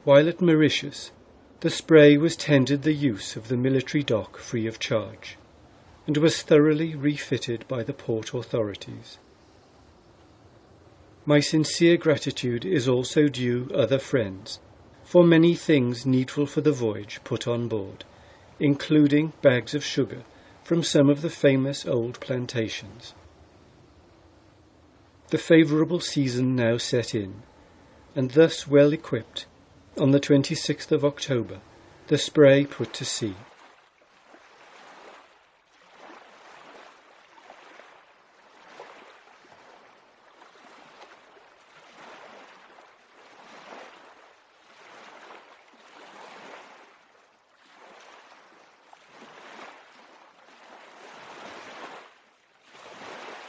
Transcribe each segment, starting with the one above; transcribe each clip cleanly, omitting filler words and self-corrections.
While at Mauritius, the Spray was tendered the use of the military dock free of charge, and was thoroughly refitted by the port authorities. My sincere gratitude is also due other friends, for many things needful for the voyage put on board, including bags of sugar from some of the famous old plantations. The favourable season now set in, and thus well equipped, on the 26th of October, the Spray put to sea.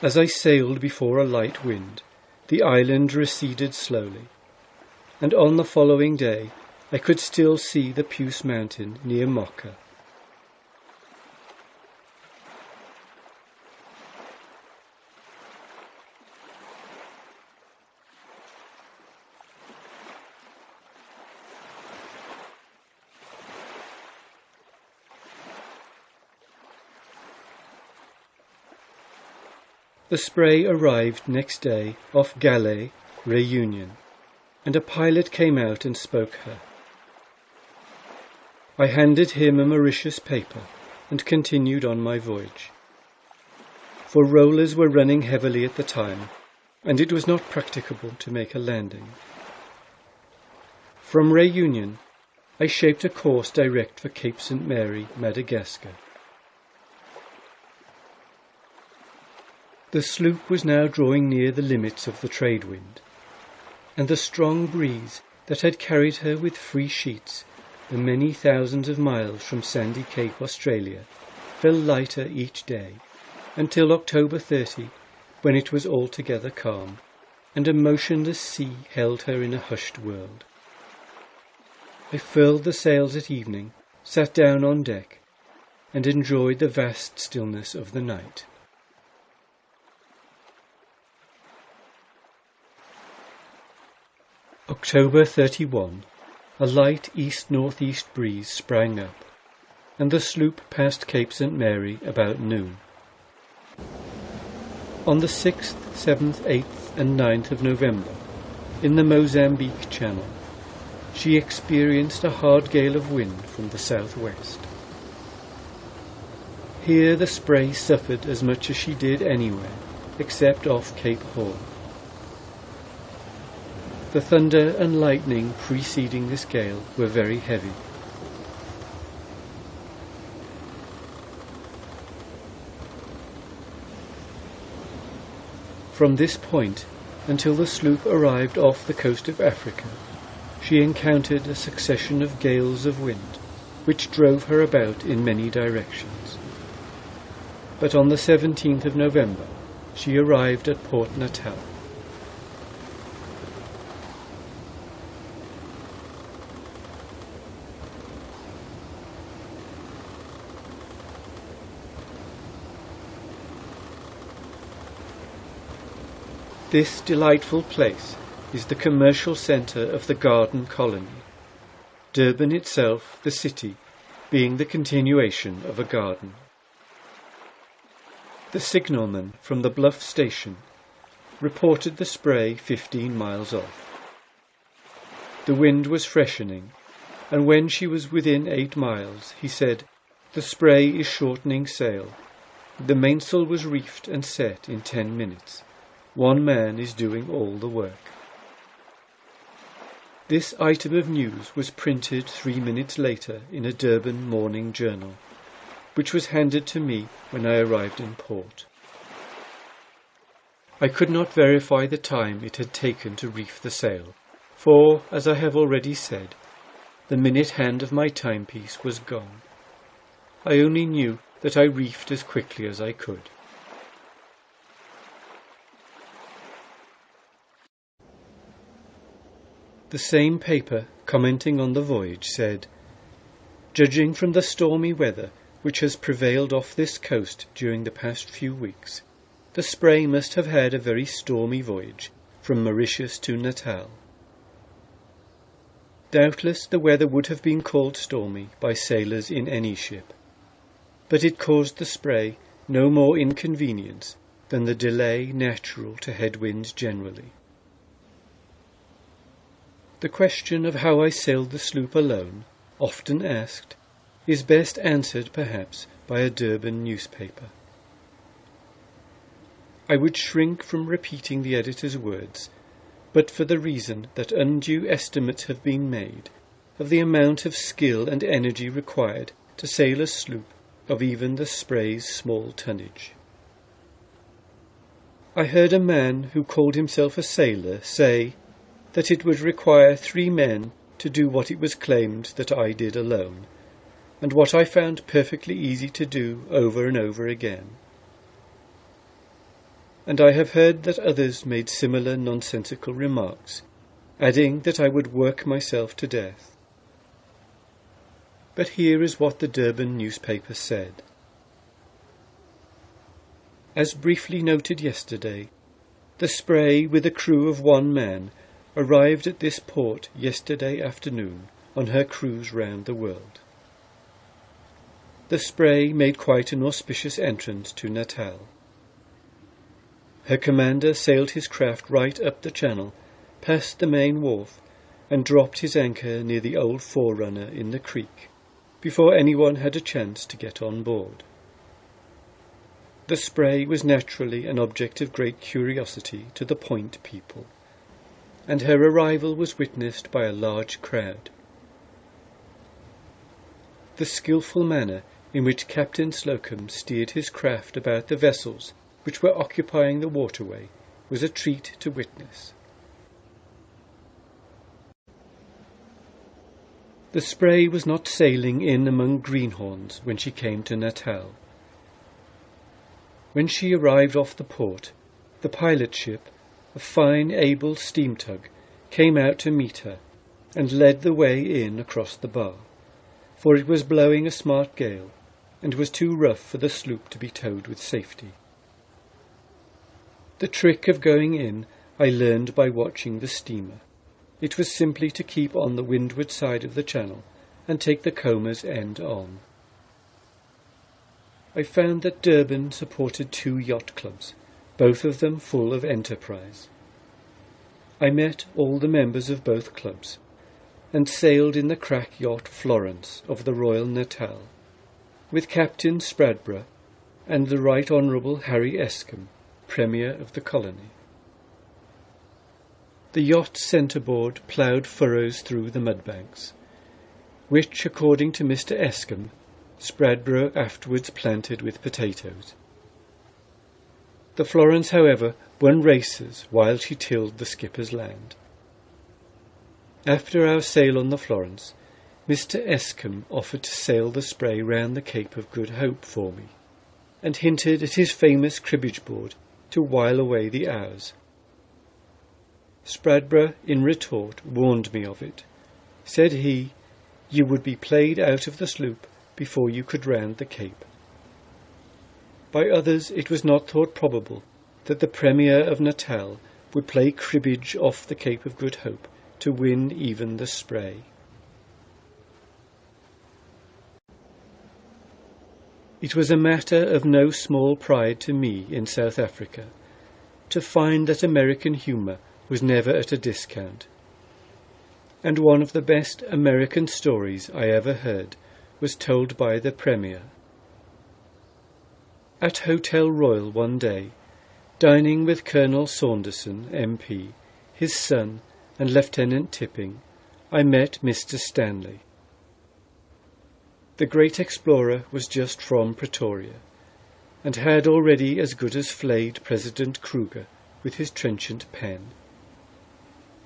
As I sailed before a light wind, the island receded slowly, and on the following day I could still see the Puce Mountain near Mocha. The Spray arrived next day off Galles, Réunion, and a pilot came out and spoke her. I handed him a Mauritius paper and continued on my voyage. For rollers were running heavily at the time, and it was not practicable to make a landing. From Réunion, I shaped a course direct for Cape St. Mary, Madagascar. The sloop was now drawing near the limits of the trade wind, and the strong breeze that had carried her with free sheets the many thousands of miles from Sandy Cape, Australia, fell lighter each day, until October 30, when it was altogether calm, and a motionless sea held her in a hushed world. I furled the sails at evening, sat down on deck, and enjoyed the vast stillness of the night. October 31. A light east-northeast breeze sprang up, and the sloop passed Cape St. Mary about noon. On the 6th, 7th, 8th and 9th of November, in the Mozambique Channel, she experienced a hard gale of wind from the southwest. Here the Spray suffered as much as she did anywhere, except off Cape Horn. The thunder and lightning preceding this gale were very heavy. From this point, until the sloop arrived off the coast of Africa, she encountered a succession of gales of wind, which drove her about in many directions. But on the 17th of November, she arrived at Port Natal. This delightful place is the commercial centre of the garden colony, Durban itself, the city, being the continuation of a garden. The signalman from the Bluff station reported the Spray 15 miles off. The wind was freshening, and when she was within 8 miles, he said, "The Spray is shortening sail. The mainsail was reefed and set in 10 minutes. One man is doing all the work." This item of news was printed 3 minutes later in a Durban morning journal, which was handed to me when I arrived in port. I could not verify the time it had taken to reef the sail, for, as I have already said, the minute hand of my timepiece was gone. I only knew that I reefed as quickly as I could. The same paper, commenting on the voyage, said, "Judging from the stormy weather which has prevailed off this coast during the past few weeks, the Spray must have had a very stormy voyage from Mauritius to Natal." Doubtless the weather would have been called stormy by sailors in any ship, but it caused the spray no more inconvenience than the delay natural to headwinds generally. The question of how I sailed the sloop alone, often asked, is best answered perhaps by a Durban newspaper. I would shrink from repeating the editor's words, but for the reason that undue estimates have been made of the amount of skill and energy required to sail a sloop of even the Spray's small tonnage. I heard a man who called himself a sailor say that it would require 3 men to do what it was claimed that I did alone, and what I found perfectly easy to do over and over again. And I have heard that others made similar nonsensical remarks, adding that I would work myself to death. But here is what the Durban newspaper said. As briefly noted yesterday, the Spray with a crew of 1 man arrived at this port yesterday afternoon on her cruise round the world. The Spray made quite an auspicious entrance to Natal. Her commander sailed his craft right up the channel, past the main wharf, and dropped his anchor near the old forerunner in the creek, before anyone had a chance to get on board. The Spray was naturally an object of great curiosity to the Point people, and her arrival was witnessed by a large crowd. The skilful manner in which Captain Slocum steered his craft about the vessels which were occupying the waterway was a treat to witness. The Spray was not sailing in among greenhorns when she came to Natal. When she arrived off the port, the pilot ship, a fine, able steam tug, came out to meet her and led the way in across the bar, for it was blowing a smart gale and was too rough for the sloop to be towed with safety. The trick of going in I learned by watching the steamer. It was simply to keep on the windward side of the channel and take the comber's end on. I found that Durban supported 2 yacht clubs, both of them full of enterprise. I met all the members of both clubs, and sailed in the crack yacht Florence of the Royal Natal, with Captain Spradborough and the Right Honourable Harry Escombe, Premier of the colony. The yacht's centreboard ploughed furrows through the mudbanks, which, according to Mr. Escombe, Spradborough afterwards planted with potatoes. The Florence, however, won races while she tilled the skipper's land. After our sail on the Florence, Mr. Escombe offered to sail the Spray round the Cape of Good Hope for me, and hinted at his famous cribbage board to while away the hours. Spradborough, in retort, warned me of it. Said he, "You would be played out of the sloop before you could round the Cape." By others it was not thought probable that the Premier of Natal would play cribbage off the Cape of Good Hope to win even the Spray. It was a matter of no small pride to me in South Africa to find that American humour was never at a discount, and one of the best American stories I ever heard was told by the Premier. At Hotel Royal one day, dining with Colonel Saunderson, MP, his son, and Lieutenant Tipping, I met Mr. Stanley. The great explorer was just from Pretoria, and had already as good as flayed President Kruger with his trenchant pen.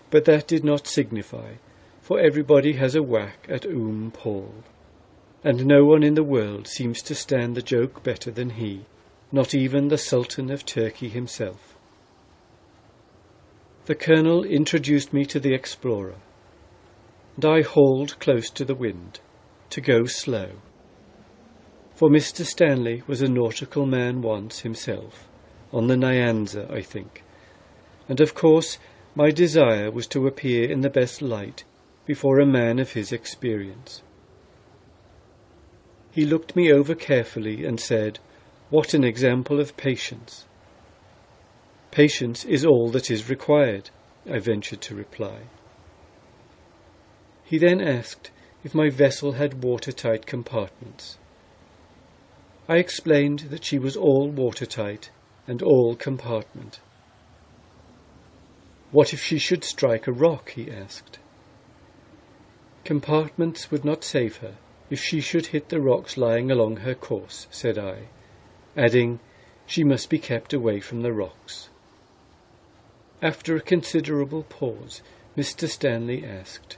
But that did not signify, for everybody has a whack at Paul, and no one in the world seems to stand the joke better than he, not even the Sultan of Turkey himself. The Colonel introduced me to the explorer, and I hauled close to the wind, to go slow. For Mr. Stanley was a nautical man once himself, on the Nyanza, I think, and of course my desire was to appear in the best light before a man of his experience. He looked me over carefully and said, "What an example of patience." "Patience is all that is required," I ventured to reply. He then asked if my vessel had watertight compartments. I explained that she was all watertight and all compartment. "What if she should strike a rock?" he asked. "Compartments would not save her if she should hit the rocks lying along her course," said I, adding, "She must be kept away from the rocks." After a considerable pause, Mr. Stanley asked,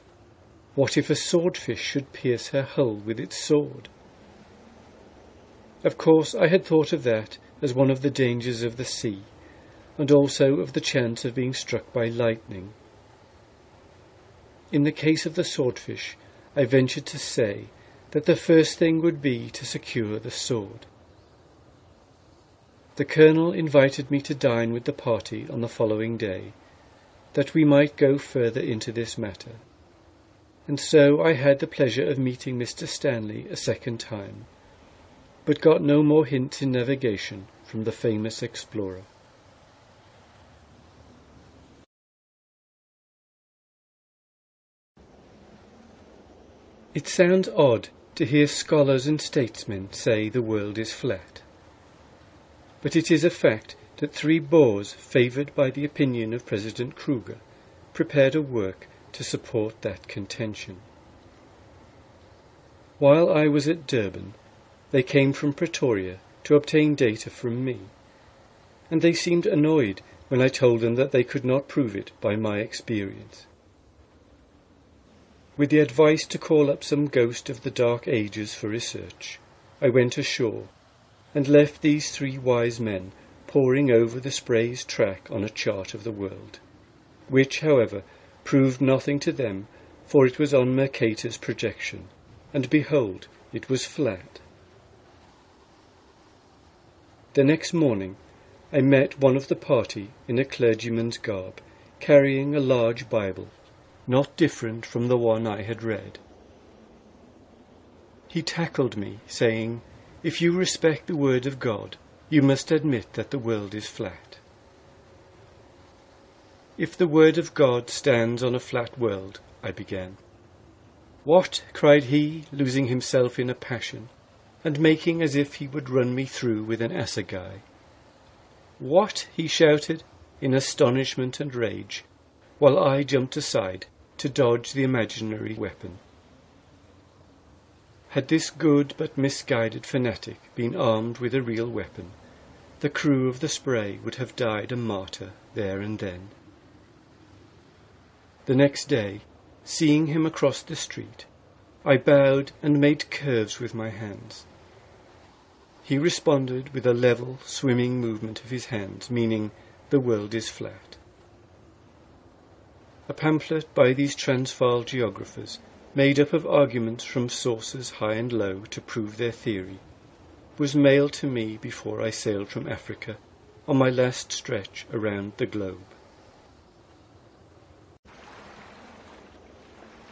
"What if a swordfish should pierce her hull with its sword?" Of course I had thought of that as one of the dangers of the sea, and also of the chance of being struck by lightning. In the case of the swordfish, I ventured to say that the first thing would be to secure the sword. The Colonel invited me to dine with the party on the following day, that we might go further into this matter, and so I had the pleasure of meeting Mr. Stanley a second time, but got no more hints in navigation from the famous explorer. It sounds odd to hear scholars and statesmen say the world is flat, but it is a fact that 3 Boers, favoured by the opinion of President Kruger, prepared a work to support that contention. While I was at Durban, they came from Pretoria to obtain data from me, and they seemed annoyed when I told them that they could not prove it by my experience. With the advice to call up some ghost of the Dark Ages for research, I went ashore and left these 3 wise men poring over the Spray's track on a chart of the world, which, however, proved nothing to them, for it was on Mercator's projection, and behold, it was flat. The next morning I met one of the party in a clergyman's garb, carrying a large Bible, not different from the one I had read. He tackled me, saying, "If you respect the word of God, you must admit that the world is flat." "If the word of God stands on a flat world," I began. "What?" cried he, losing himself in a passion, and making as if he would run me through with an assegai. "What?" he shouted, in astonishment and rage, while I jumped aside to dodge the imaginary weapon. Had this good but misguided fanatic been armed with a real weapon, the crew of the Spray would have died a martyr there and then. The next day, seeing him across the street, I bowed and made curves with my hands. He responded with a level, swimming movement of his hands, meaning, "The world is flat." A pamphlet by these Transvaal geographers, made up of arguments from sources high and low to prove their theory, was mailed to me before I sailed from Africa on my last stretch around the globe.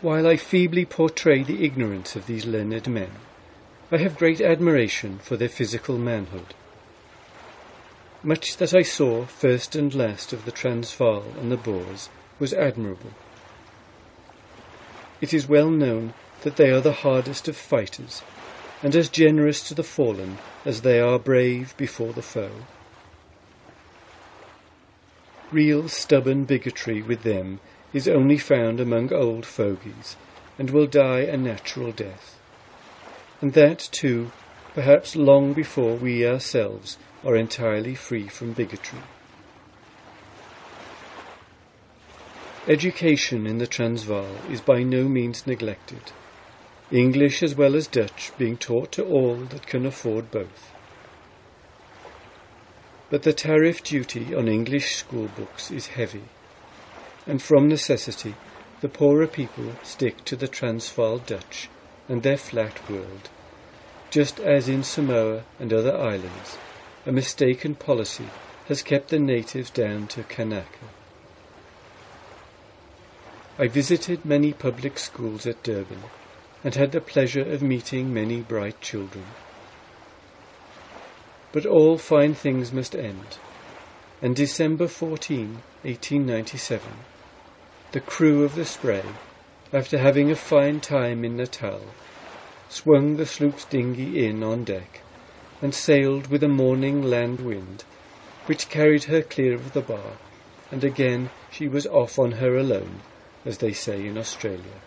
While I feebly portray the ignorance of these learned men, I have great admiration for their physical manhood. Much that I saw first and last of the Transvaal and the Boers was admirable. It is well known that they are the hardest of fighters, and as generous to the fallen as they are brave before the foe. Real stubborn bigotry with them is only found among old fogies, and will die a natural death, and that too perhaps long before we ourselves are entirely free from bigotry. Education in the Transvaal is by no means neglected, English as well as Dutch being taught to all that can afford both. But the tariff duty on English school books is heavy, and from necessity the poorer people stick to the Transvaal Dutch and their flat world, just as in Samoa and other islands a mistaken policy has kept the natives down to Kanaka. I visited many public schools at Durban, and had the pleasure of meeting many bright children. But all fine things must end, and December 14, 1897, the crew of the Spray, after having a fine time in Natal, swung the sloop's dinghy in on deck, and sailed with a morning land wind, which carried her clear of the bar, and again she was off on her alone, as they say in Australia.